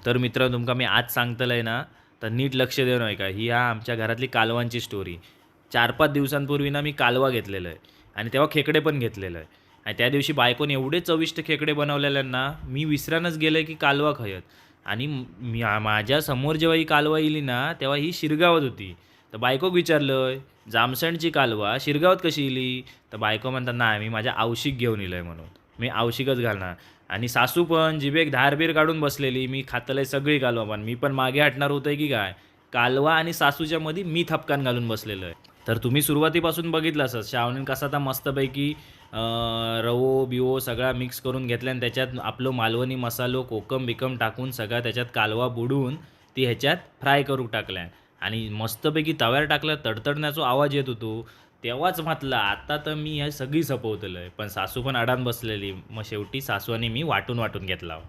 तर मित्रांनो तुमका मी आज सांगतलंय ना, तर नीट लक्ष देऊन ऐका. ही आमच्या घरातली कालवांची स्टोरी. 4-5 दिवसांपूर्वी ना मी कालवा घेतलेलं आहे आणि तेव्हा खेकडे पण घेतलेलं आहे आणि त्या दिवशी बायकोने एवढे चविष्ट खेकडे बनवलेले ना, मी विसरानच गेलोय की कालवा खाऊयात आणि माझ्या समोर जेव्हा ही कालवा येईली ना, तेव्हा ही शिरगावात होती. तर बायकोक विचारलं, "जामसंडची कालवा शिरगावात कशी येईली?" तर बायको म्हणतात, "नाही, मी माझ्या आवशीक घेऊन इलोय म्हणून. मी आवशीकच घालणार." आणि सासू पण जिभेक धारबीर काढून बसलेली. मी खातलंय सगळी कालवा पण मी पण मागे हटणार होतोय की काय? कालवा आणि सासूच्या मध्ये मी थपकान घालून बसलेलो आहे. तर तुम्ही सुरुवातीपासून बघितलं असेल श्रावणीने कसा आता मस्तपैकी रवो-बिवो सगळा मिक्स करून घेतला आणि त्याच्यात आपलं मालवणी मसालो, कोकम-बिकम टाकून सगळा त्याच्यात कालवा बुडवून ती ह्याच्यात फ्राय करून टाकल्या आणि मस्तपैकी तव्यावर टाकल्या तडतडण्याचा आवाज येत होतो. तेव्हाच म्हटलं, आता तर मी हे सगळी संपवतलोय. पण सासू पण अडाण बसलेली. मग शेवटी सासू आणि मी वाटून घेतला.